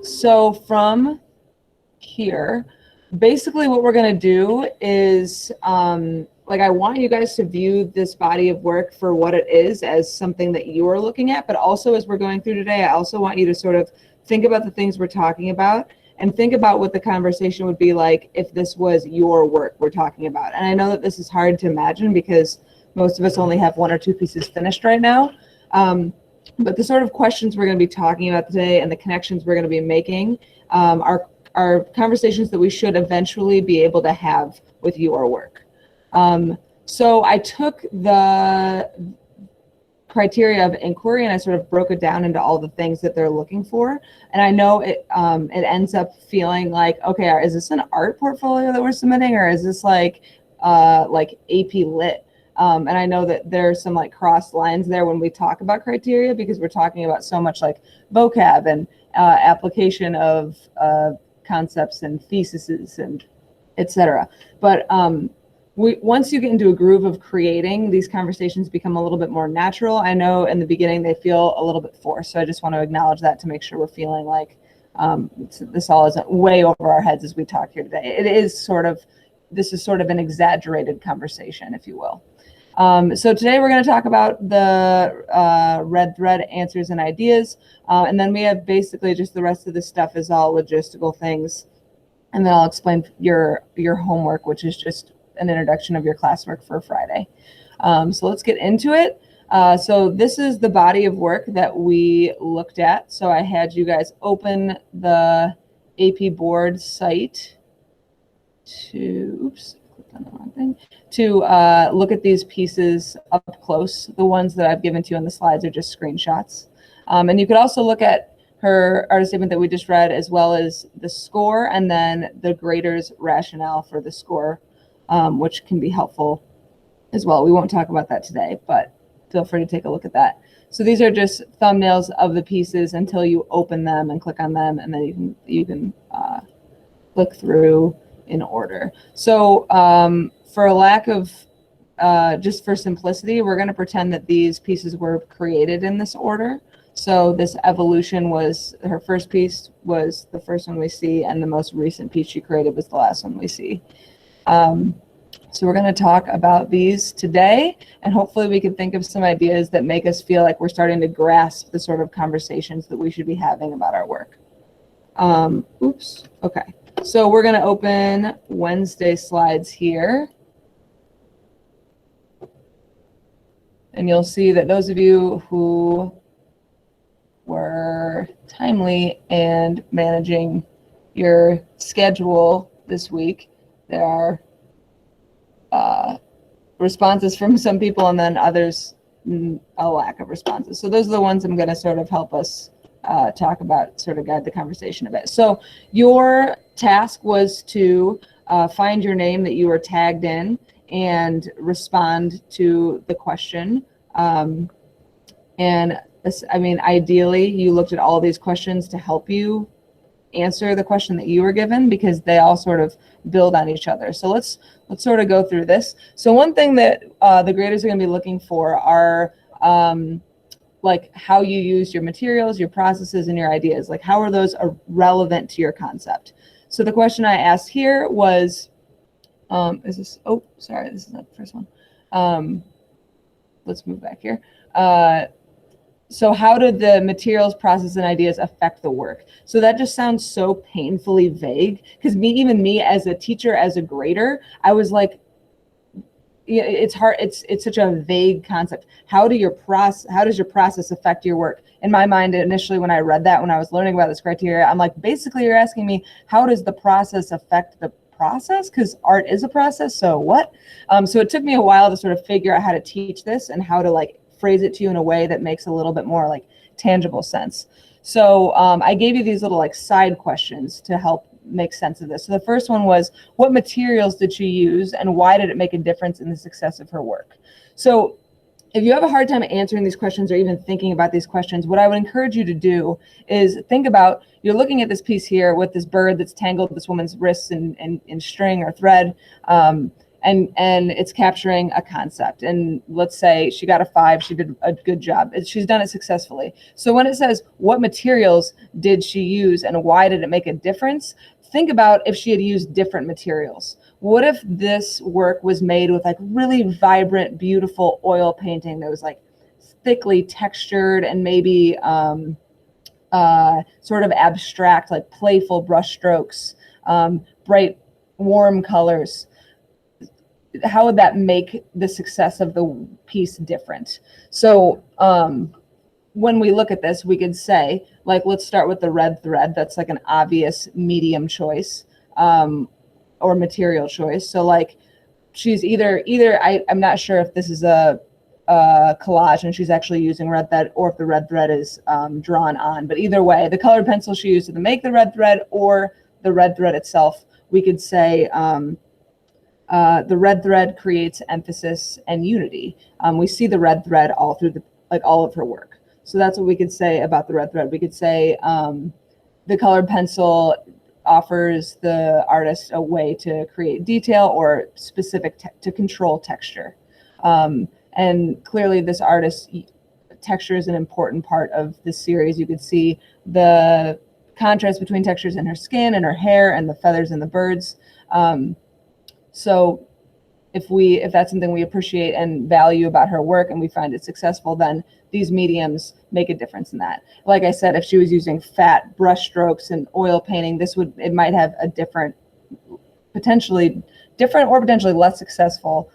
So from here, basically what we're going to do is like I want you guys to view this body of work for what it is, as something that you are looking at, but also as we're going through today, I also want you to sort of think about the things we're talking about and think about what the conversation would be like if this was your work we're talking about. And I know that this is hard to imagine because most of us only have one or two pieces finished right now. But the sort of questions we're going to be talking about today and the connections we're going to be making are conversations that we should eventually be able to have with your work. So I took the criteria of inquiry and I sort of broke it down into all the things that they're looking for. And I know it ends up feeling like, okay, is this an art portfolio that we're submitting, or is this like AP Lit? And I know that there's some like cross lines there when we talk about criteria, because we're talking about so much like vocab and application of concepts and theses and etc. But once you get into a groove of creating, these conversations become a little bit more natural. I know in the beginning they feel a little bit forced, so I just want to acknowledge that to make sure we're feeling like this all isn't way over our heads as we talk here today. This is sort of an exaggerated conversation, if you will. So today we're going to talk about the red thread answers and ideas, and then we have basically just the rest of this stuff is all logistical things, and then I'll explain your homework, which is just an introduction of your classwork for Friday. So let's get into it. So this is the body of work that we looked at. So I had you guys open the AP board site to, clicked on the wrong thing, to look at these pieces up close. The ones that I've given to you on the slides are just screenshots. And you could also look at her artist statement that we just read, as well as the score and then the grader's rationale for the score, which can be helpful as well. We won't talk about that today, but feel free to take a look at that. So these are just thumbnails of the pieces until you open them and click on them, and then you can click through in order. So for a lack of, just for simplicity, we're going to pretend that these pieces were created in this order. So this evolution was, her first piece was the first one we see, and the most recent piece she created was the last one we see. So we're going to talk about these today, and hopefully we can think of some ideas that make us feel like we're starting to grasp the sort of conversations that we should be having about our work. Oops. Okay. So we're going to open Wednesday slides here. And you'll see that those of you who were timely and managing your schedule this week, there are responses from some people, and then others, a lack of responses. So those are the ones I'm going to sort of help us talk about, sort of guide the conversation a bit. So your task was to find your name that you were tagged in and respond to the question. And I mean, ideally, you looked at all these questions to help you answer the question that you were given, because they all sort of build on each other. So let's sort of go through this. So one thing that the graders are going to be looking for are like how you use your materials, your processes, and your ideas. Like, how are those relevant to your concept? So the question I asked here was, is this, oh, sorry, this is not the first one. Let's move back here. So how did the materials, process, and ideas affect the work? So that just sounds so painfully vague, because even me as a teacher, as a grader, I was like, it's hard. It's such a vague concept. How does your process affect your work? In my mind, initially, when I read that, when I was learning about this criteria, I'm like, basically, you're asking me, how does the process affect the process? Because art is a process. So what? So it took me a while to sort of figure out how to teach this and how to like phrase it to you in a way that makes a little bit more like tangible sense. So I gave you these little like side questions to help make sense of this. So the first one was, what materials did she use and why did it make a difference in the success of her work? So if you have a hard time answering these questions or even thinking about these questions, what I would encourage you to do is think about, you're looking at this piece here with this bird that's tangled this woman's wrists in string or thread. And and it's capturing a concept. And let's say she got a 5, she did a good job. She's done it successfully. So when it says what materials did she use and why did it make a difference, think about if she had used different materials. What if this work was made with like really vibrant, beautiful oil painting that was like thickly textured and maybe sort of abstract, like playful brush strokes, bright, warm colors? How would that make the success of the piece different? So when we look at this, we could say, like, let's start with the red thread. That's like an obvious medium choice or material choice. So like she's either I'm not sure if this is a collage and she's actually using red thread or if the red thread is drawn on. But either way, the colored pencil she used to make the red thread or the red thread itself, we could say the red thread creates emphasis and unity. We see the red thread all through all of her work. So that's what we could say about the red thread. We could say the colored pencil offers the artist a way to create detail or specific to control texture. And clearly this artist, texture is an important part of this series. You could see the contrast between textures in her skin and her hair and the feathers and the birds. So if that's something we appreciate and value about her work and we find it successful, then these mediums make a difference in that. Like I said, if she was using fat brush strokes and oil painting, it might have a potentially different or potentially less successful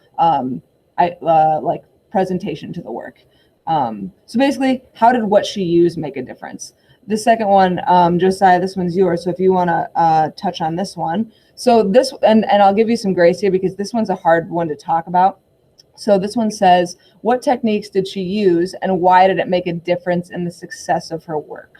like presentation to the work. So basically, how did what she used make a difference? The second one, Josiah, this one's yours. So if you want to touch on this one. So this, and I'll give you some grace here because this one's a hard one to talk about. So this one says, what techniques did she use and why did it make a difference in the success of her work?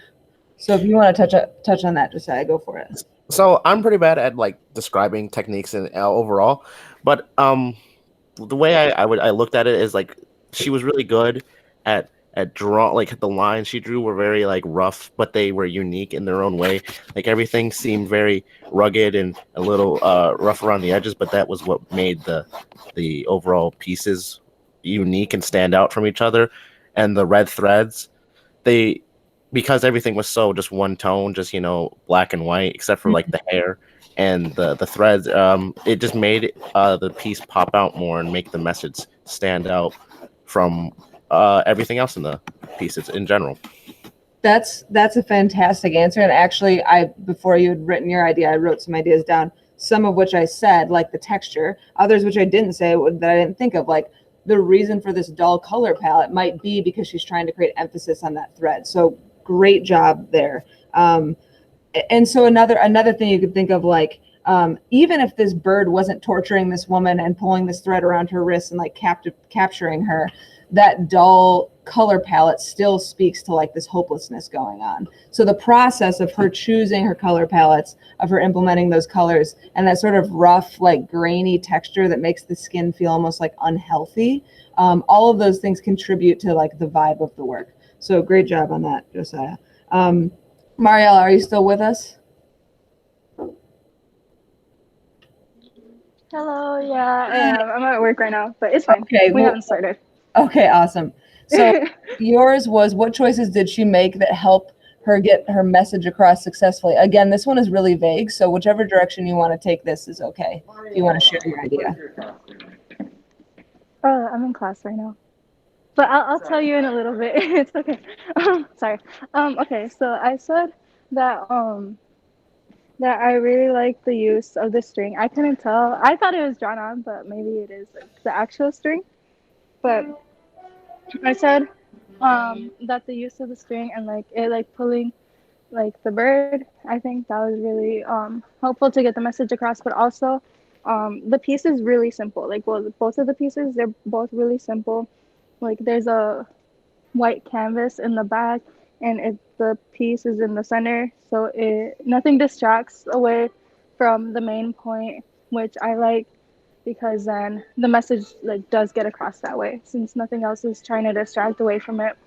So if you want to touch on that, Josiah, go for it. So I'm pretty bad at like describing techniques and overall, but the way I looked at it is like she was really good at draw, like the lines she drew were very like rough, but they were unique in their own way. Like everything seemed very rugged and a little rough around the edges, but that was what made the overall pieces unique and stand out from each other. And the red threads, because everything was so just one tone, just black and white, except for like the hair and the threads, it just made the piece pop out more and make the message stand out from everything else in the pieces in general. That's a fantastic answer. And actually, before you had written your idea, I wrote some ideas down, some of which I said, like the texture, others which I didn't say that I didn't think of, like the reason for this dull color palette might be because she's trying to create emphasis on that thread. So great job there. And so another thing you could think of, like, even if this bird wasn't torturing this woman and pulling this thread around her wrist and like capturing her, that dull color palette still speaks to like this hopelessness going on. So the process of her choosing her color palettes, of her implementing those colors, and that sort of rough, like grainy texture that makes the skin feel almost like unhealthy, all of those things contribute to like the vibe of the work. So great job on that, Josiah. Mariella, are you still with us? Hello, yeah, I am. I'm at work right now, but it's fine. Okay, we haven't started. Okay, awesome. So yours was, what choices did she make that help her get her message across successfully? Again, this one is really vague, so whichever direction you want to take this is okay, if you want to share your idea. I'm in class right now. But I'll tell you in a little bit. It's okay. Sorry. Okay, so I said that that I really like the use of the string. I couldn't tell. I thought it was drawn on, but maybe it is like the actual string. But I said that the use of the string and like it like pulling like the bird, I think that was really helpful to get the message across. But also the piece is really simple. Like, well, both of the pieces, they're both really simple. Like there's a white canvas in the back and the piece is in the center, so nothing distracts away from the main point, which I like, because then the message like does get across that way since nothing else is trying to distract away from it.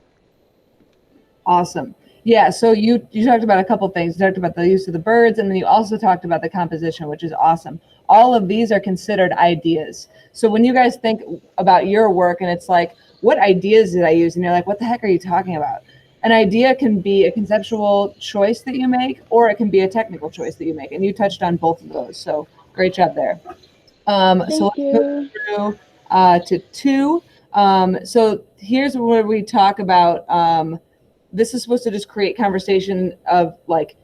Awesome. Yeah, so you talked about a couple things. You talked about the use of the birds, and then you also talked about the composition, which is awesome. All of these are considered ideas. So when you guys think about your work and it's like, what ideas did I use? And you're like, what the heck are you talking about? An idea can be a conceptual choice that you make, or it can be a technical choice that you make. And you touched on both of those. So great job there. So Thank let's move you. through to 2. So here's where we talk about, this is supposed to just create conversation of like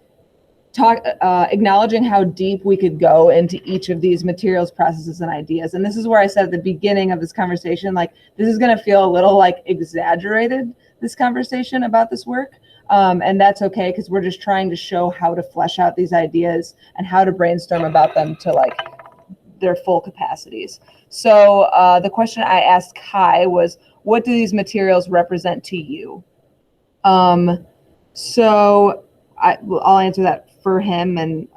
acknowledging how deep we could go into each of these materials, processes, and ideas. And this is where I said at the beginning of this conversation, like, this is going to feel a little like exaggerated, this conversation about this work. And that's okay, because we're just trying to show how to flesh out these ideas and how to brainstorm about them to like their full capacities. So the question I asked Kai was, what do these materials represent to you? So I'll answer that for him, and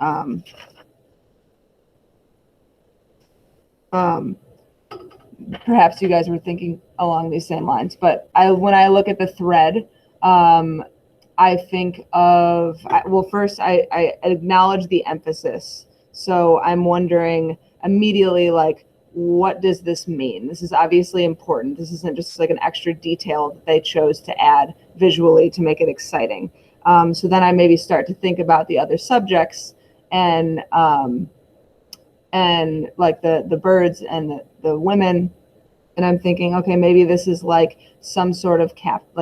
perhaps you guys were thinking along these same lines. But when I look at the thread, I think of, well, first I acknowledge the emphasis. So I'm wondering immediately, like, what does this mean? This is obviously important. This isn't just like an extra detail that they chose to add visually to make it exciting. So then I maybe start to think about the other subjects and like the birds and the women. And I'm thinking, okay, maybe this is like some sort of captive,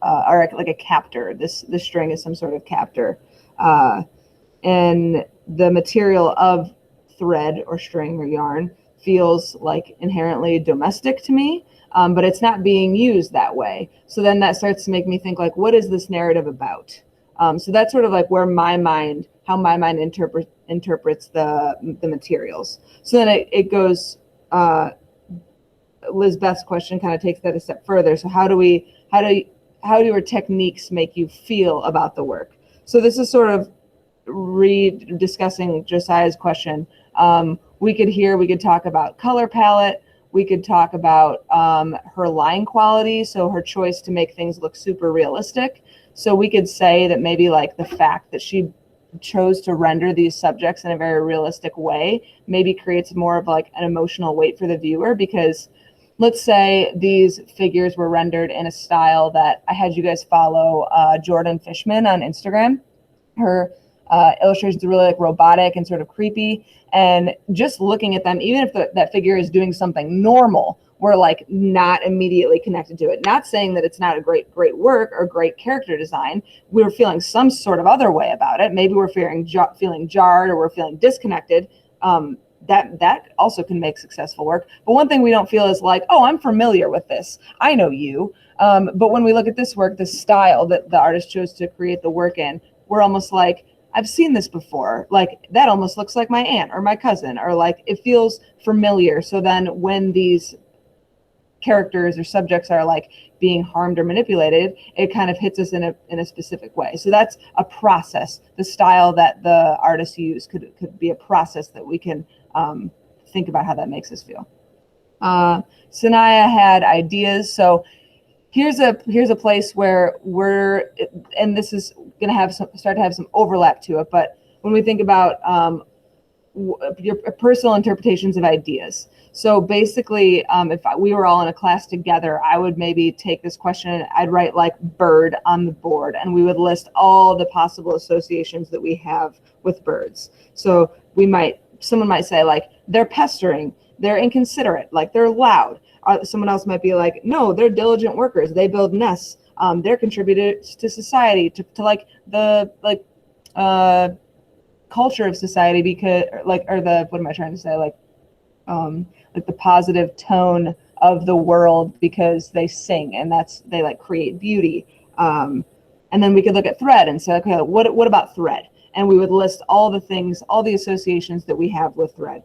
or like a captor. This string is some sort of captor. And the material of thread or string or yarn feels like inherently domestic to me, but it's not being used that way. So then that starts to make me think, like, what is this narrative about? So that's sort of like where how my mind interprets the materials. So then it goes, Lizbeth's question kind of takes that a step further. So how do your techniques make you feel about the work? So this is sort of discussing Josiah's question. We could talk about color palette. We could talk about her line quality, so her choice to make things look super realistic. So we could say that maybe like the fact that she chose to render these subjects in a very realistic way maybe creates more of like an emotional weight for the viewer, because let's say these figures were rendered in a style that I had you guys follow Jordan Fishman on Instagram. Her illustrations are really like robotic and sort of creepy, and just looking at them, even if that figure is doing something normal, we're like not immediately connected to it. Not saying that it's not a great work or great character design. We're feeling some sort of other way about it. Maybe we're feeling jarred, or we're feeling disconnected. That also can make successful work. But one thing we don't feel is like, oh, I'm familiar with this. I know you. But when we look at this work, the style that the artist chose to create the work in, we're almost like, I've seen this before. Like, that almost looks like my aunt or my cousin, or like it feels familiar. So then when these characters or subjects are like being harmed or manipulated, it kind of hits us in a specific way. So that's a process. The style that the artist used could be a process that we can think about how that makes us feel. Sanaya had ideas. So here's a place where and this is going to start to have some overlap to it. But when we think about your personal interpretations of ideas. So basically, if we were all in a class together, I would maybe take this question and I'd write like bird on the board, and we would list all the possible associations that we have with birds. So someone might say like, they're pestering, they're inconsiderate, like they're loud. Someone else might be like, no, they're diligent workers, they build nests, they're contributors to society, to like the culture of society, because what am I trying to say? Like the positive tone of the world, because they sing, and they like create beauty. And then we could look at thread and say, okay, what about thread? And we would list all the things, all the associations that we have with thread.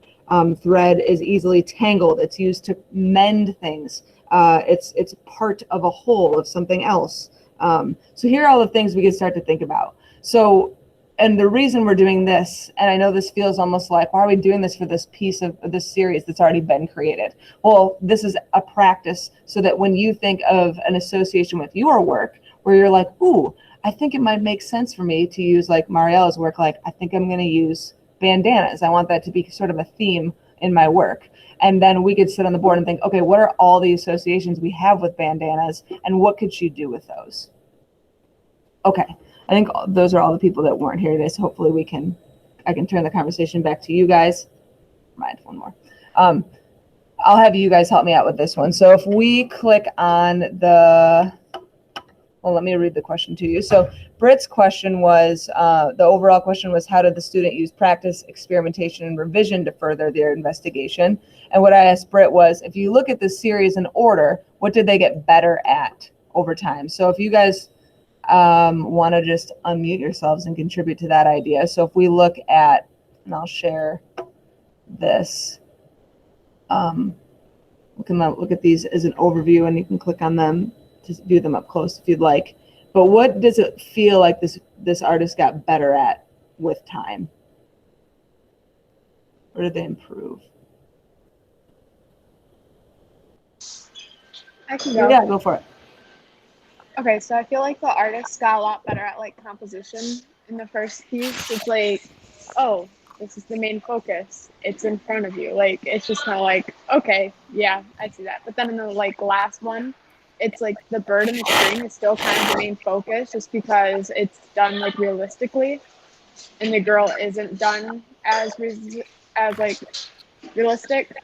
Thread is easily tangled. It's used to mend things. It's part of a whole of something else. So here are all the things we can start to think about. So and the reason we're doing this, and I know this feels almost like, why are we doing this for this piece of this series that's already been created? Well, this is a practice so that when you think of an association with your work where you're like, ooh, I think it might make sense for me to use like Mariella's work, like I think I'm going to use bandanas. I want that to be sort of a theme in my work. And then we could sit on the board and think, okay, what are all the associations we have with bandanas and what could she do with those? Okay. I think those are all the people that weren't here today. So hopefully I can turn the conversation back to you guys. Mind one more. I'll have you guys help me out with this one. So if we click on well, let me read the question to you. So Britt's question was, the overall question was, how did the student use practice, experimentation, and revision to further their investigation? And what I asked Britt was, if you look at this series in order, what did they get better at over time? So if you guys want to just unmute yourselves and contribute to that idea. So if we look at, and I'll share this, we can look at these as an overview and you can click on them to view them up close if you'd like. But what does it feel like this artist got better at with time? Or did they improve? I can go. Yeah, go for it. Okay, so I feel like the artist got a lot better at like composition in the first piece. It's like, oh, this is the main focus. It's in front of you. Like it's just kind of like, okay, yeah, I see that. But then in the like last one, it's like the bird and the string is still kind of the main focus, just because it's done like realistically, and the girl isn't done as like realistic,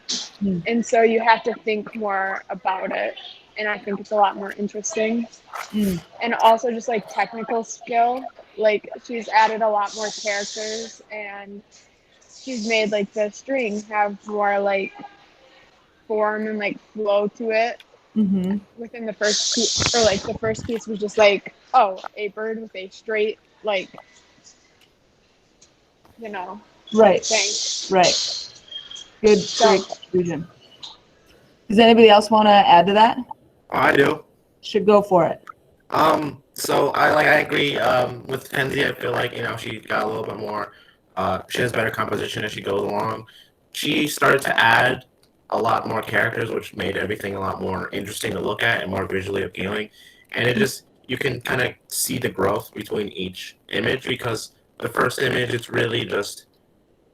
and so you have to think more about it. And I think it's a lot more interesting. And also just like technical skill, like she's added a lot more characters and she's made like the string have more like form and like flow to it. Within the first piece, or like the first piece was just like, oh, a bird with a straight like, Right. thing. Right. Good conclusion. Does anybody else want to add to that? I do. Should go for it. So I agree with Kenzie. I feel like she got a little bit more. She has better composition as she goes along. She started to add a lot more characters, which made everything a lot more interesting to look at and more visually appealing. And you can kind of see the growth between each image, because the first image, it's really just,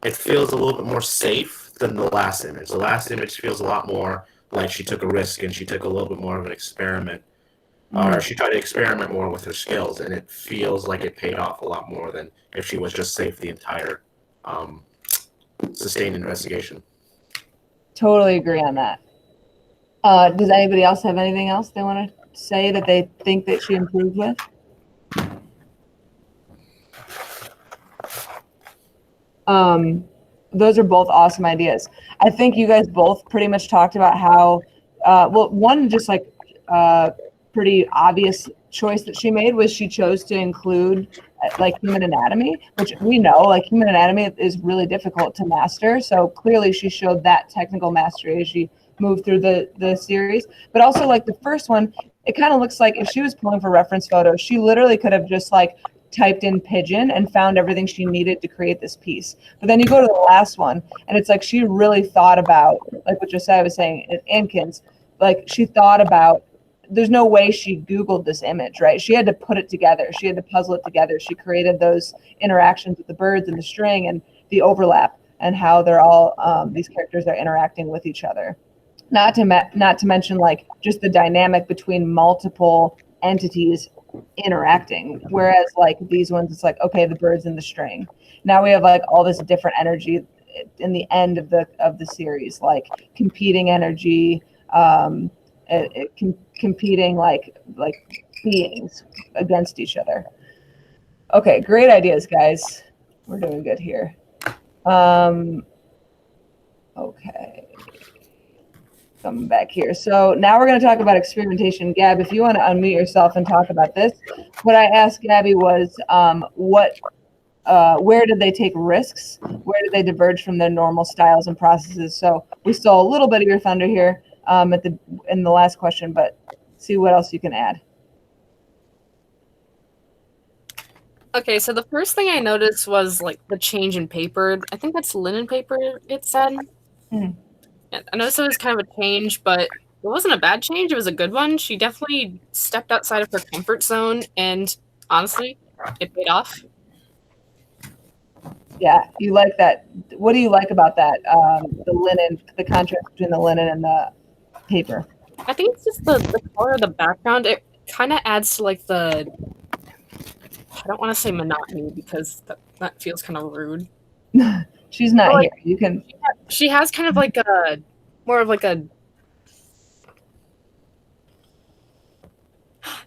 it feels a little bit more safe than the last image. The last image feels a lot more like she took a risk and she took a little bit more of an experiment. Or she tried to experiment more with her skills, and it feels like it paid off a lot more than if she was just safe the entire sustained investigation. Totally agree on that. Does anybody else have anything else they want to say that they think that she improved with? Those are both awesome ideas. I think you guys both pretty much talked about how, well, one just like pretty obvious choice that she made was she chose to include like human anatomy, which we know like human anatomy is really difficult to master. So clearly she showed that technical mastery as she moved through the series. But also like the first one, it kind of looks like if she was pulling for reference photos, she literally could have just like typed in pigeon and found everything she needed to create this piece. But then you go to the last one and it's like she really thought about, like what Josiah was saying at Ankins, like she thought about, there's no way she Googled this image, right? She had to put it together. She had to puzzle it together. She created those interactions with the birds and the string and the overlap and how they're all, these characters are interacting with each other. Not to mention like just the dynamic between multiple entities interacting. Whereas like these ones, it's like, okay, the birds and the string. Now we have like all this different energy in the end of the series, like competing energy, competing like beings against each other. Okay, great ideas, guys. We're doing good here. Okay, coming back here. So now we're going to talk about experimentation. Gab, if you want to unmute yourself and talk about this. What I asked Gabby was where did they take risks? Where did they diverge from their normal styles and processes? So we stole a little bit of your thunder here in the last question, but see what else you can add. Okay, so the first thing I noticed was like the change in paper. I think that's linen paper, it said. Hmm. And I noticed it was kind of a change, but it wasn't a bad change. It was a good one. She definitely stepped outside of her comfort zone, and honestly, it paid off. Yeah, you like that. What do you like about that? The linen, the contrast between the linen and the paper. I think it's just the color of the background. It kind of adds to like the, I don't want to say monotony because that feels kind of rude. She's not But, like, here. You can. she has kind of like a, more of like a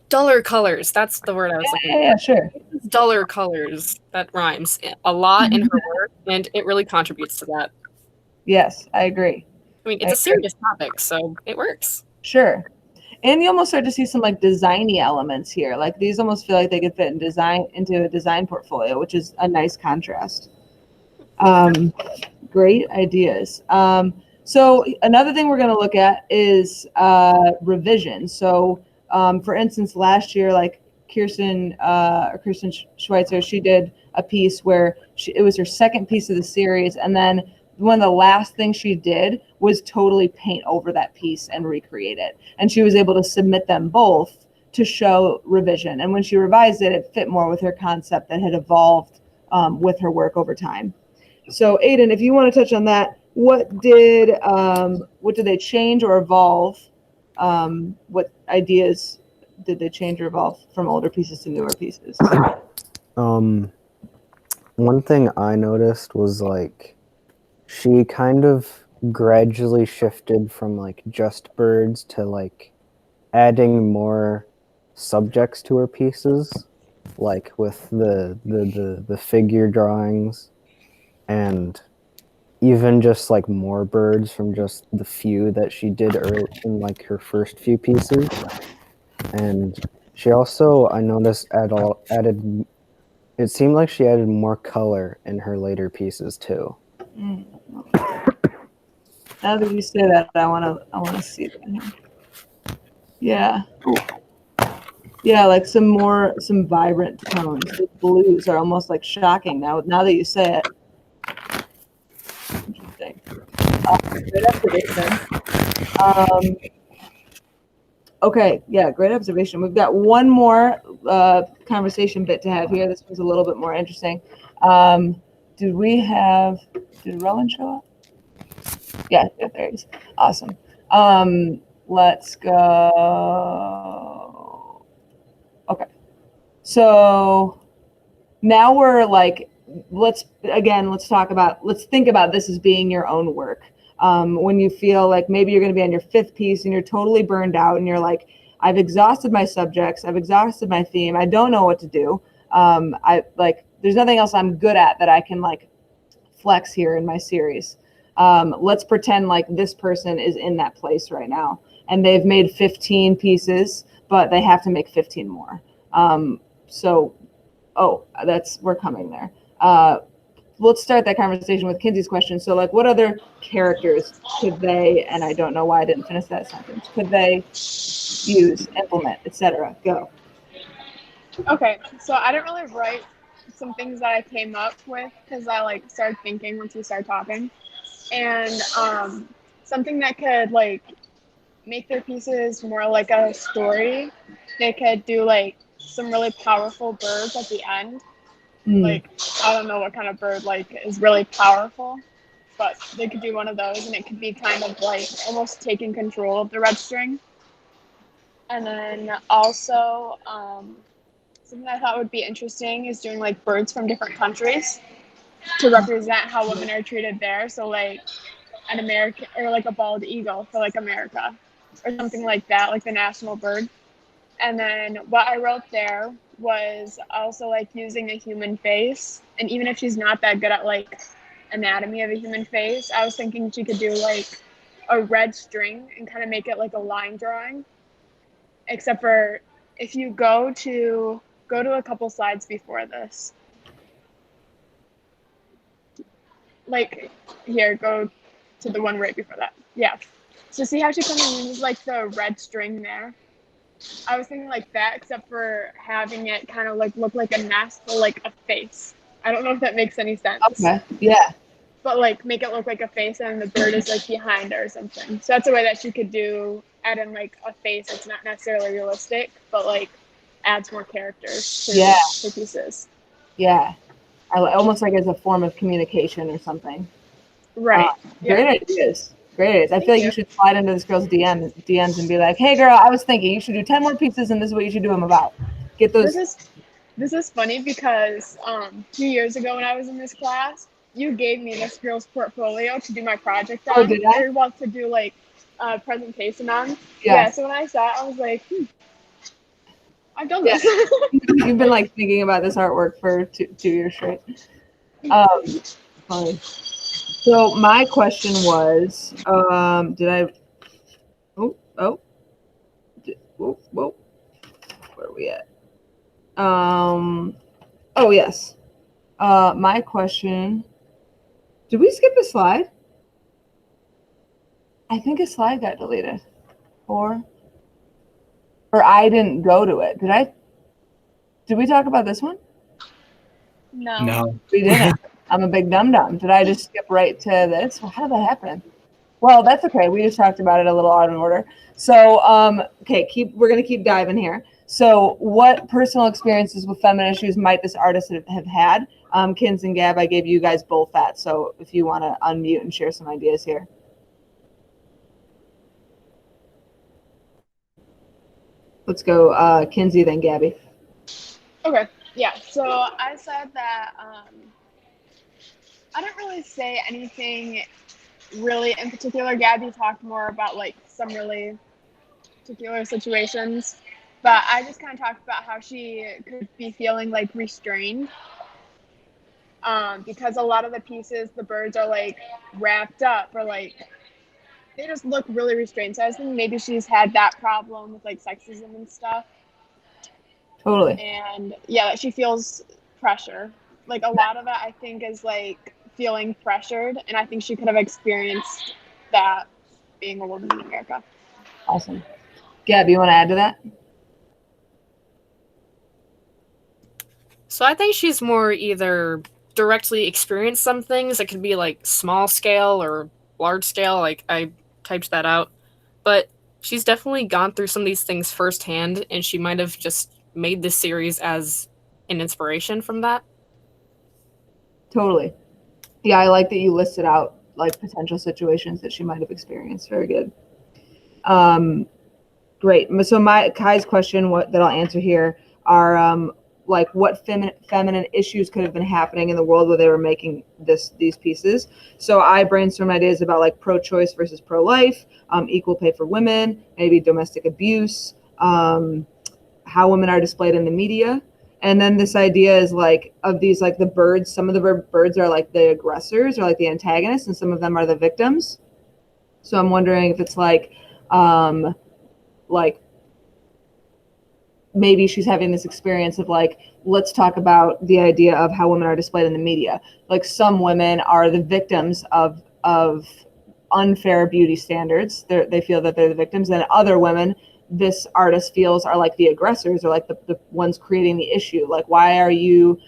duller colors. That's the word I was looking for. Yeah, sure. Duller colors. That rhymes a lot in her work, and it really contributes to that. Yes, I agree. I mean, it's a serious topic, so it works. Sure. And you almost start to see some like designy elements here. Like these almost feel like they could fit in design into a design portfolio, which is a nice contrast. Great ideas. So another thing we're going to look at is revision. So for instance, last year, like Kirsten Schweitzer, she did a piece where it was her second piece of the series, and then one of the last things she did was totally paint over that piece and recreate it. And she was able to submit them both to show revision. And when she revised it, it fit more with her concept that had evolved with her work over time. So Aiden, if you want to touch on that, what did they change or evolve? What ideas did they change or evolve from older pieces to newer pieces? One thing I noticed was like she kind of gradually shifted from like just birds to like adding more subjects to her pieces, like with the figure drawings, and even just like more birds from just the few that she did early in like her first few pieces. And she also, I noticed, added. It seemed like she added more color in her later pieces too. Now that you say that, I wanna see that. Yeah. Yeah, like some vibrant tones. The blues are almost like shocking now that you say it. Interesting. Great observation. Okay, yeah, great observation. We've got one more conversation bit to have here. This one's a little bit more interesting. Did Rowan show up? Yeah, there he is. Awesome. Let's go. Okay. So now we're like, let's think about this as being your own work. When you feel like maybe you're going to be on your fifth piece and you're totally burned out and you're like, I've exhausted my subjects, I've exhausted my theme, I don't know what to do. There's nothing else I'm good at that I can like flex here in my series. Let's pretend like this person is in that place right now and they've made 15 pieces, but they have to make 15 more. We're coming there. Let's start that conversation with Kinsey's question. So like what other characters could they, and I don't know why I didn't finish that sentence, could they use, implement, etc.? Go. Okay, so I didn't really write some things that I came up with because I like started thinking once we started talking. And something that could like make their pieces more like a story. They could do like some really powerful birds at the end. Like, I don't know what kind of bird like is really powerful, but they could do one of those and it could be kind of like almost taking control of the red string. And then also something I thought would be interesting is doing like birds from different countries to represent how women are treated there. So like an American or like a bald eagle for like America or something like that, like the national bird. And then what I wrote there was also like using a human face. And even if she's not that good at like anatomy of a human face, I was thinking she could do like a red string and kind of make it like a line drawing. Except for if you go to a couple slides before this. Like here, go to the one right before that. Yeah. So see how she kind of uses like the red string there? I was thinking like that, except for having it kind of like look like a mask or like a face. I don't know if that makes any sense. Okay. Yeah. But like make it look like a face and the bird is like behind her or something. So that's a way that she could add in like a face that's not necessarily realistic, but like adds more characters to Yeah. the pieces. Yeah. Almost like as a form of communication or something. Right. Great ideas. Great ideas. I Thank feel like you. you should slide into this girl's DMs and be like, "Hey, girl, I was thinking you should do 10 more pieces, and this is what you should do them about." Get those. This is funny because 2 years ago when I was in this class, you gave me this girl's portfolio to do my project on. Oh, did I? We were about to do like a presentation on. Yeah. Yeah. So when I saw it, I was like, I've done this. You've been like thinking about this artwork for 2 years straight. Funny. So my question was, did I? Whoa. Where are we at? Oh yes. My question. Did we skip a slide? I think a slide got deleted. Or I didn't go to it. Did I? Did we talk about this one? No. We didn't. I'm a big dum-dum. Did I just skip right to this? Well, how did that happen? Well, that's okay. We just talked about it a little out of order. So, okay, we're going to keep diving here. So what personal experiences with feminine issues might this artist have had? Kins and Gab, I gave you guys both that. So if you want to unmute and share some ideas here. Let's go Kinsey, then Gabby. Okay. Yeah. So I said that I didn't really say anything really in particular. Gabby talked more about like some really particular situations, but I just kind of talked about how she could be feeling like restrained because a lot of the pieces, the birds are like wrapped up or like they just look really restrained. So I was thinking maybe she's had that problem with like sexism and stuff. Totally. And yeah, she feels pressure. Like a lot of it, I think, is like feeling pressured, and I think she could have experienced that being a woman in America. Awesome. Gab, you want to add to that? So I think she's more either directly experienced some things. It could be like small scale or large scale. Like I typed that out. But she's definitely gone through some of these things firsthand, and she might have just made this series as an inspiration from that. Totally. Yeah, I like that you listed out like potential situations that she might have experienced. Very good. Great. So Kai's question, that I'll answer here, are like what feminine issues could have been happening in the world where they were making these pieces. So I brainstormed ideas about like pro-choice versus pro-life, equal pay for women, maybe domestic abuse, how women are displayed in the media. And then this idea is like of these, like the birds, some of the birds are like the aggressors or like the antagonists, and some of them are the victims. So I'm wondering if it's like maybe she's having this experience of like, let's talk about the idea of how women are displayed in the media. Like some women are the victims of unfair beauty standards. They feel that they're the victims, and other women, this artist feels, are like the aggressors or like the ones creating the issue. Like, why are you,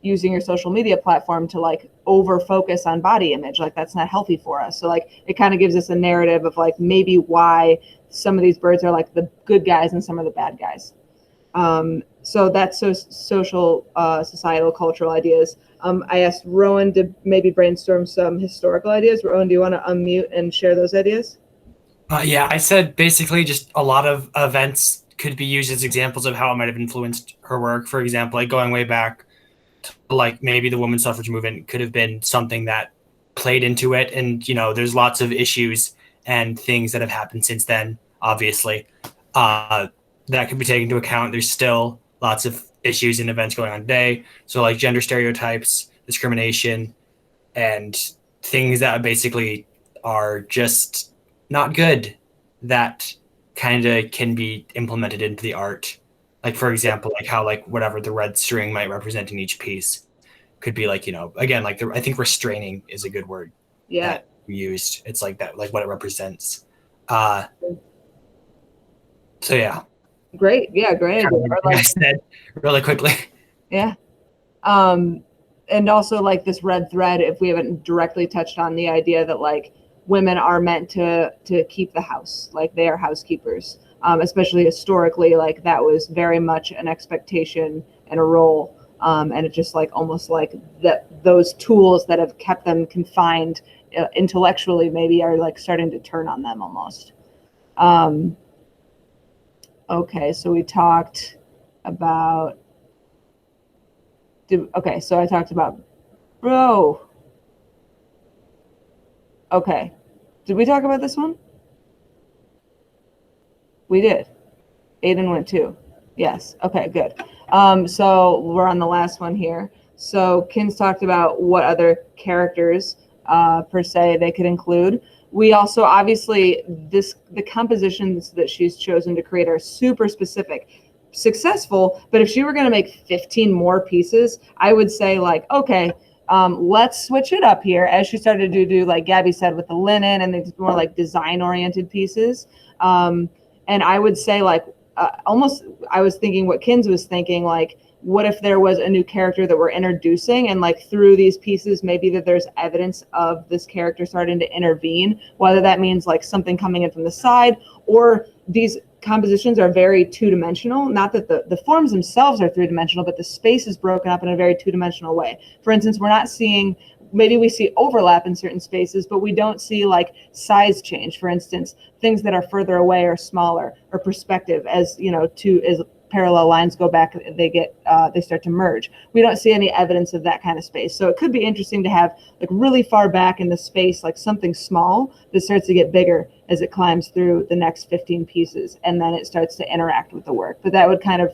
using your social media platform to like over focus on body image? Like, that's not healthy for us. So like, it kind of gives us a narrative of like maybe why some of these birds are like the good guys and some are the bad guys. So that's social, societal, cultural ideas. I asked Rowan to maybe brainstorm some historical ideas. Rowan, do you want to unmute and share those ideas? Yeah, I said basically just a lot of events could be used as examples of how it might have influenced her work. For example, like going way back to like maybe the women's suffrage movement could have been something that played into it. And, there's lots of issues and things that have happened since then, obviously, that could be taken into account. There's still lots of issues and events going on today. So like gender stereotypes, discrimination, and things that basically are just not good that kind of can be implemented into the art. Like, for example, like how like whatever the red string might represent in each piece could be like, again, like I think restraining is a good word. Yeah. That we used. It's like that, like what it represents. So yeah, Great. Yeah, great idea. Or I like, said really quickly. yeah. And also like this red thread, if we haven't directly touched on the idea that like women are meant to keep the house, like they are housekeepers, especially historically, like that was very much an expectation and a role. And it just like almost like that those tools that have kept them confined intellectually maybe are like starting to turn on them almost. Okay, so we talked about okay, so I talked about bro. Okay. Did we talk about this one? We did. Aiden went too. Yes. Okay, good. So we're on the last one here. So Kin's talked about what other characters per se they could include. We also obviously the compositions that she's chosen to create are super specific, successful, but if she were going to make 15 more pieces, I would say like, okay, let's switch it up here, as she started to do like Gabby said with the linen and the more like design oriented pieces. And I would say like almost I was thinking what Kins was thinking, like what if there was a new character that we're introducing, and like through these pieces maybe that there's evidence of this character starting to intervene, whether that means like something coming in from the side, or these compositions are very two-dimensional. Not that the forms themselves are three-dimensional, but the space is broken up in a very two-dimensional way. For instance, we're not seeing, maybe we see overlap in certain spaces, but we don't see like size change. For instance, things that are further away or smaller, or perspective, as you know, as parallel lines go back, they start to merge. We don't see any evidence of that kind of space. So it could be interesting to have like really far back in the space, like something small that starts to get bigger as it climbs through the next 15 pieces, and then it starts to interact with the work. But that would kind of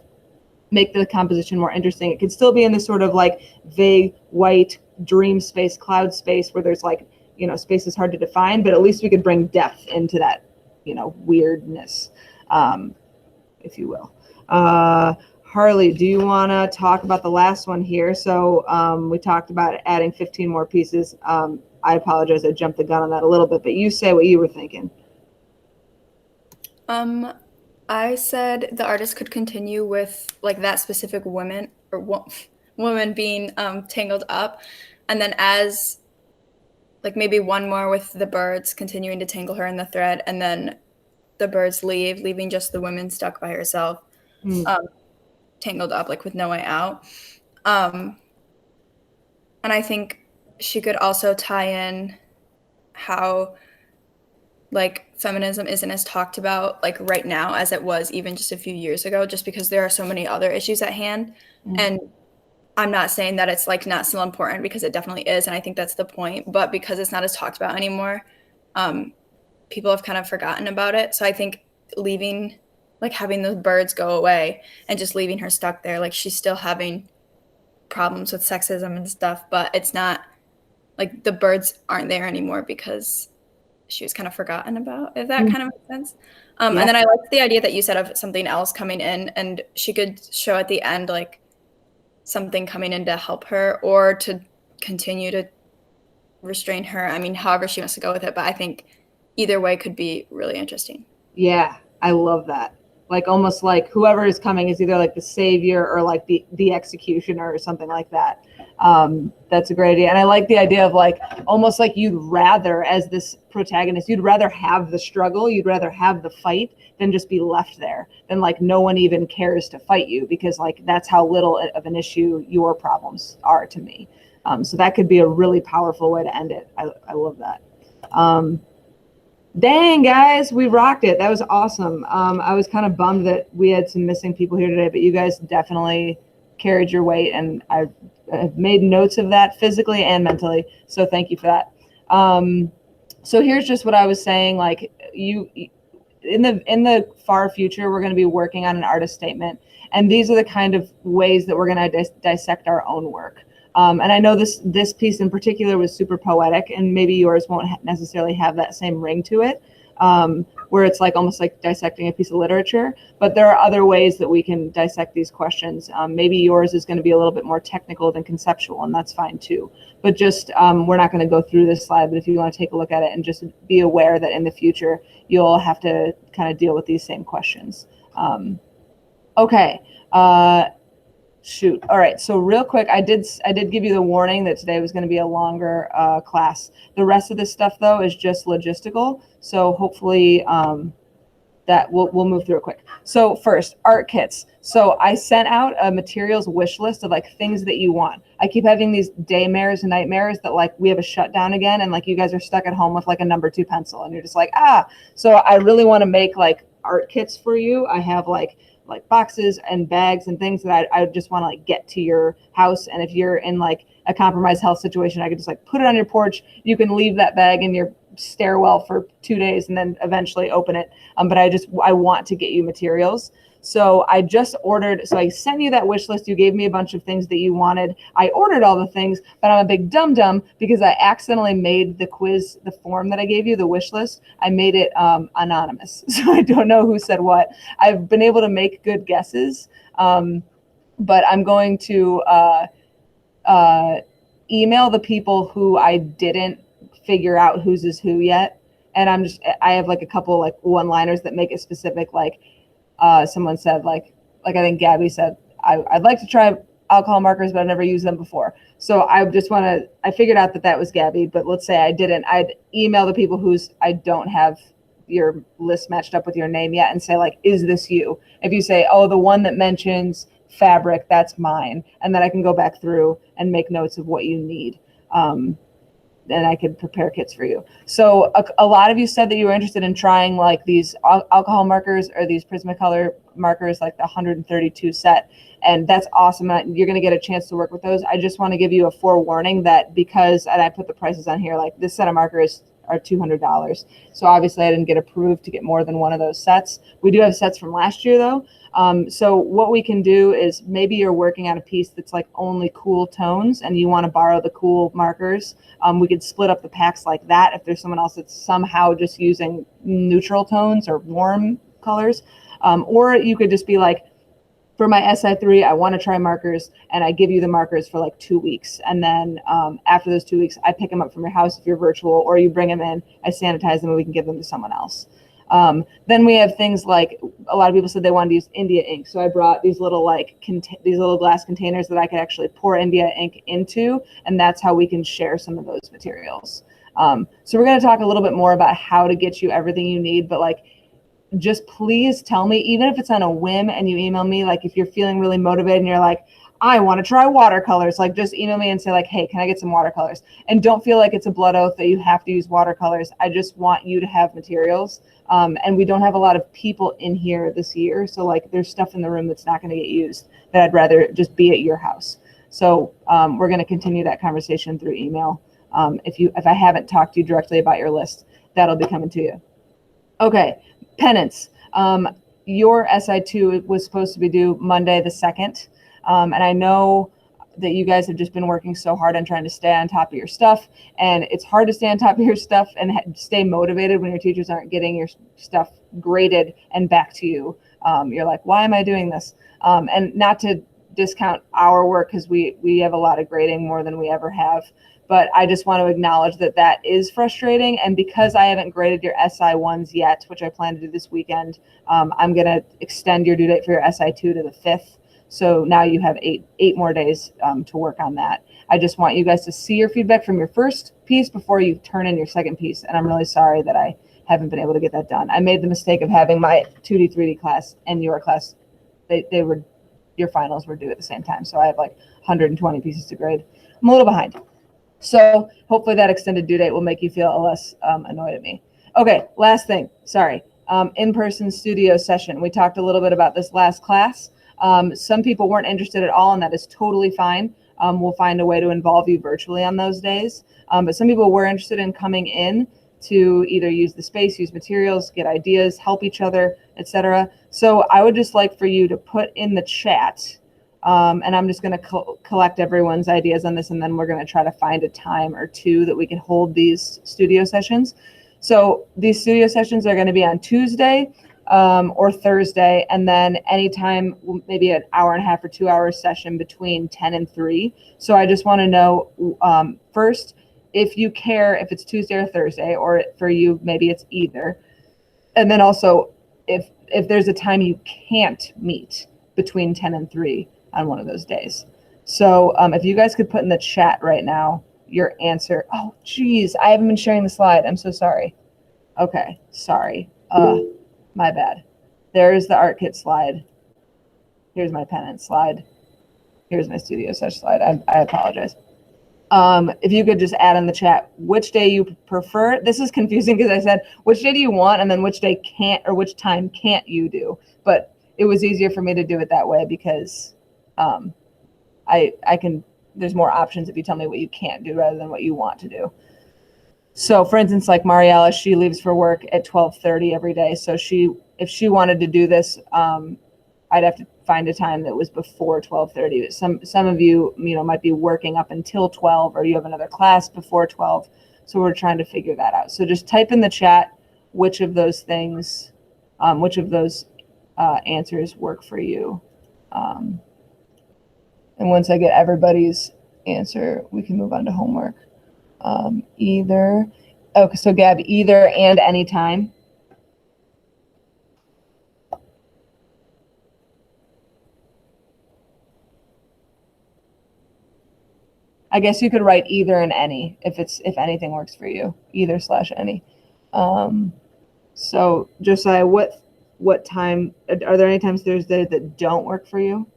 make the composition more interesting. It could still be in this sort of like vague white dream space, cloud space, where there's like, you know, space is hard to define, but at least we could bring depth into that, you know, weirdness, if you will. Harley, do you want to talk about the last one here? So we talked about adding 15 more pieces. I apologize, I jumped the gun on that a little bit, but you say what you were thinking. I said the artist could continue with like that specific woman being tangled up, and then as like maybe one more with the birds continuing to tangle her in the thread, and then the birds leaving just the woman stuck by herself, tangled up like with no way out. And I think she could also tie in how like feminism isn't as talked about like right now as it was even just a few years ago, just because there are so many other issues at hand. And I'm not saying that it's like not still important, because it definitely is, and I think that's the point, but because it's not as talked about anymore, people have kind of forgotten about it. So I think leaving, like having the birds go away and just leaving her stuck there, like she's still having problems with sexism and stuff, but it's not like the birds aren't there anymore because she was kind of forgotten about, if that kind of makes sense. And then I liked the idea that you said of something else coming in, and she could show at the end like something coming in to help her or to continue to restrain her. I mean, however she wants to go with it, but I think either way could be really interesting. Yeah, I love that. Like almost like whoever is coming is either like the savior or like the executioner or something like that. That's a great idea. And I like the idea of like almost like you'd rather, as this protagonist, you'd rather have the struggle, you'd rather have the fight than just be left there, than like no one even cares to fight you, because like that's how little of an issue your problems are to me. So that could be a really powerful way to end it. I love that. Dang, guys, we rocked it. That was awesome. I was kind of bummed that we had some missing people here today, but you guys definitely carried your weight, and I've made notes of that physically and mentally. So thank you for that. So here's just what I was saying. Like in the far future, we're going to be working on an artist statement, and these are the kind of ways that we're going to dissect our own work. And I know this piece in particular was super poetic, and maybe yours won't necessarily have that same ring to it, where it's like almost like dissecting a piece of literature. But there are other ways that we can dissect these questions. Maybe yours is going to be a little bit more technical than conceptual, and that's fine too. But just we're not going to go through this slide, but if you want to take a look at it and just be aware that in the future you'll have to kind of deal with these same questions. Okay. Shoot. All right. So real quick, I did give you the warning that today was going to be a longer class. The rest of this stuff though is just logistical. So hopefully that we'll move through it quick. So first, art kits. So I sent out a materials wish list of like things that you want. I keep having these daymares and nightmares that like we have a shutdown again and like you guys are stuck at home with like a number 2 pencil and you're just like, ah. So I really want to make like art kits for you. I have like boxes and bags and things that I just want to like get to your house. And if you're in like a compromised health situation, I could just like put it on your porch. You can leave that bag in your stairwell for 2 days and then eventually open it. But I want to get you materials. So I just ordered, so I sent you that wish list. You gave me a bunch of things that you wanted. I ordered all the things, but I'm a big dum-dum because I accidentally made the quiz, the form that I gave you, the wish list, I made it anonymous. So I don't know who said what. I've been able to make good guesses, but I'm going to email the people who I didn't figure out whose is who yet. And I have like a couple like one-liners that make it specific, like, someone said like I think Gabby said, I'd like to try alcohol markers, but I've never used them before. So I figured out that was Gabby, but let's say I didn't. I'd email the people whose I don't have your list matched up with your name yet and say like, is this you? If you say, oh, the one that mentions fabric, that's mine. And then I can go back through and make notes of what you need. And I could prepare kits for you. So a lot of you said that you were interested in trying like these alcohol markers or these Prismacolor markers, like the 132 set. And that's awesome. You're going to get a chance to work with those. I just want to give you a forewarning that because, and I put the prices on here, like this set of markers are $200. So obviously I didn't get approved to get more than one of those sets. We do have sets from last year though. So what we can do is maybe you're working on a piece that's like only cool tones and you want to borrow the cool markers. We could split up the packs like that if there's someone else that's somehow just using neutral tones or warm colors. Or you could just be like, for my SI3, I want to try markers, and I give you the markers for like 2 weeks. And then after those 2 weeks, I pick them up from your house if you're virtual, or you bring them in, I sanitize them, and we can give them to someone else. Then we have things like, a lot of people said they wanted to use India ink. So I brought these little like these little glass containers that I could actually pour India ink into, and that's how we can share some of those materials. So we're going to talk a little bit more about how to get you everything you need, but like, just please tell me, even if it's on a whim and you email me, like if you're feeling really motivated and you're like, I want to try watercolors, like just email me and say like, hey, can I get some watercolors? And don't feel like it's a blood oath that you have to use watercolors. I just want you to have materials. And we don't have a lot of people in here this year. So like there's stuff in the room that's not going to get used that I'd rather just be at your house. So we're going to continue that conversation through email. If I haven't talked to you directly about your list, that'll be coming to you. Okay. Penance. Your SI2 was supposed to be due Monday the 2nd. And I know that you guys have just been working so hard on trying to stay on top of your stuff. And it's hard to stay on top of your stuff and stay motivated when your teachers aren't getting your stuff graded and back to you. You're like, why am I doing this? And not to discount our work, because we have a lot of grading, more than we ever have. But I just want to acknowledge that is frustrating. And because I haven't graded your SI1s yet, which I plan to do this weekend, I'm going to extend your due date for your SI2 to the 5th. So now you have eight more days to work on that. I just want you guys to see your feedback from your first piece before you turn in your second piece. And I'm really sorry that I haven't been able to get that done. I made the mistake of having my 2D, 3D class and your class, your finals were due at the same time. So I have like 120 pieces to grade. I'm a little behind. So hopefully that extended due date will make you feel less annoyed at me. Okay, last thing, sorry. In-person studio session. We talked a little bit about this last class. Some people weren't interested at all, and that is totally fine. We'll find a way to involve you virtually on those days. But some people were interested in coming in to either use the space, use materials, get ideas, help each other, etc. So I would just like for you to put in the chat, and I'm just going to collect everyone's ideas on this, and then we're going to try to find a time or two that we can hold these studio sessions. So these studio sessions are going to be on Tuesday or Thursday, and then anytime, maybe an hour and a half or 2 hour session between 10 and 3. So I just want to know first, if you care if it's Tuesday or Thursday, or for you, maybe it's either. And then also, if there's a time you can't meet, between 10 and 3 on one of those days. So if you guys could put in the chat right now your answer. Oh, geez, I haven't been sharing the slide. I'm so sorry. Okay, sorry. My bad. There's the art kit slide. Here's my pennant slide. Here's my studio sesh slide. I apologize. If you could just add in the chat which day you prefer. This is confusing because I said which day do you want and then which day can't or which time can't you do. But it was easier for me to do it that way because I can. There's more options if you tell me what you can't do rather than what you want to do. So, for instance, like Mariella, she leaves for work at 12:30 every day. So if she wanted to do this, I'd have to find a time that was before 12:30. Some of you, might be working up until 12, or you have another class before 12. So we're trying to figure that out. So just type in the chat which of those things, which of those answers work for you. And once I get everybody's answer, we can move on to homework. Okay, so Gab, either and anytime. I guess you could write either and any if anything works for you, either/any. So Josiah, what time are there any times Thursday that don't work for you?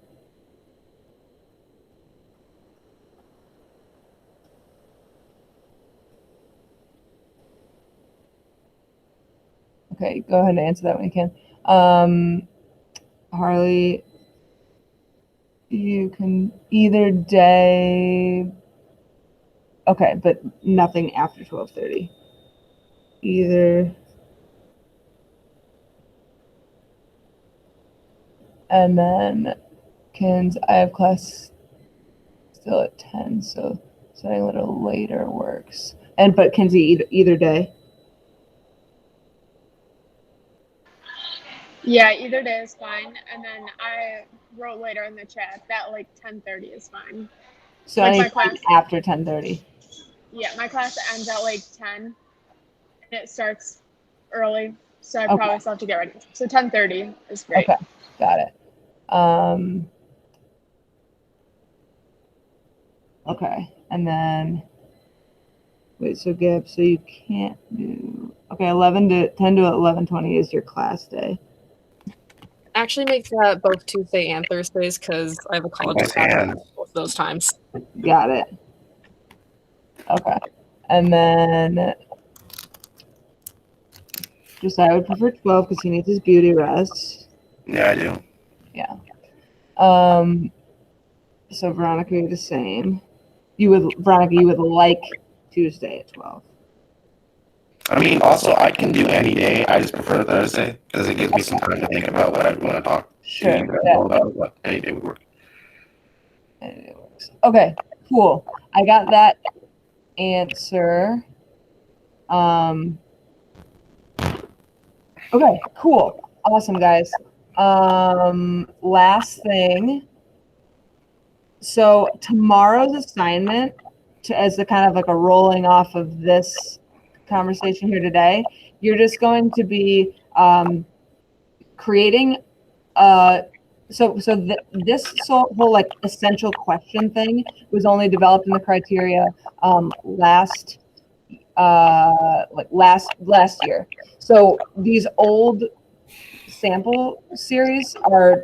Okay, go ahead and answer that when you can. Harley, you can either day. Okay, but nothing after 12:30. Either. And then Kins, I have class still at 10, so starting a little later works. But Kinsey, either day. Yeah, either day is fine. And then I wrote later in the chat that like 10:30 is fine. So Like my anytime class. after 10:30. Yeah, my class ends at like 10 and it starts early. So I Okay. probably still have to get ready. So 10:30 is great. Okay, got it. Okay, and then wait, so Gab, so you can't do 10 to 11:20 is your class day. Actually, make that both Tuesday and Thursdays because I have a college class both those times. Got it. Okay, and then Josiah would prefer 12 because he needs his beauty rest. Yeah, I do. Yeah. So Veronica, you're the same. Veronica, you would like Tuesday at 12. I mean, also, I can do any day. I just prefer Thursday because it gives me some time to think about what I want to talk Sure. to you guys about. What any day would work. Any day works. Okay, cool. I got that answer. Okay, cool. Awesome, guys. Last thing. So tomorrow's assignment, as the kind of like a rolling off of this conversation here today, you're just going to be creating this whole like essential question thing was only developed in the criteria last year. So these old sample series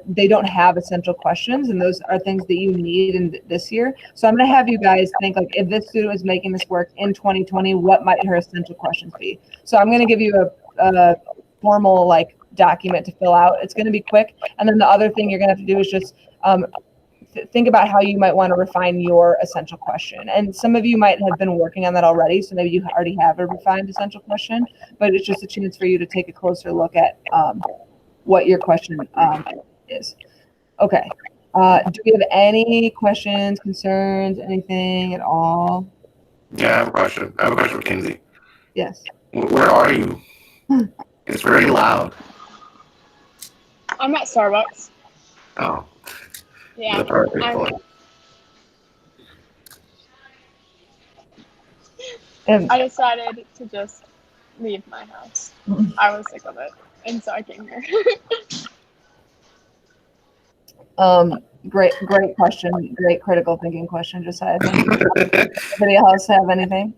they don't have essential questions, and those are things that you need in this year. So I'm going to have you guys think like, if this student was making this work in 2020, what might her essential questions be? So I'm going to give you a formal like document to fill out. It's going to be quick, and then the other thing you're going to have to do is just think about how you might want to refine your essential question. And some of you might have been working on that already, so maybe you already have a refined essential question, but it's just a chance for you to take a closer look at what your question is. Okay. Do we have any questions, concerns, anything at all? Yeah, I have a question. I have a question for Kinsey. Yes. Where are you? It's very loud. I'm at Starbucks. Oh. Yeah. The perfect I'm- one. And I decided to just leave my house. I was sick of it. And so I came here. Great question. Great critical thinking question. Just had. Anybody else have anything?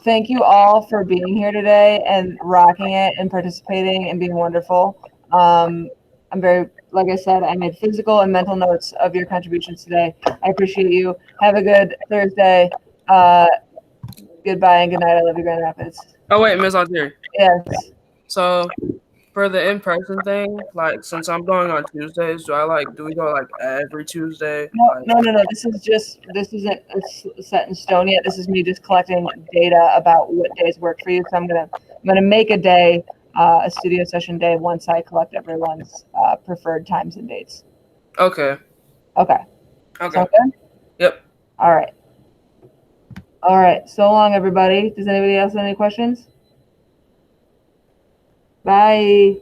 Thank you all for being here today and rocking it and participating and being wonderful. I'm very, like I said, I made physical and mental notes of your contributions today. I appreciate you. Have a good Thursday. Goodbye and good night. I love you, Grand Rapids. Oh wait, Ms. Altieri. Yes. So for the in-person thing, like since I'm going on Tuesdays, do we go like every Tuesday? No. This isn't set in stone yet. This is me just collecting data about what days work for you. So I'm gonna make a day, a studio session day once I collect everyone's preferred times and dates. Okay. Okay. Okay. Sound good? Yep. All right. All right. So long, everybody. Does anybody else have any questions? Bye.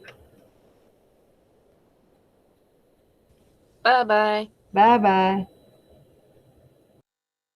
Bye bye. Bye bye.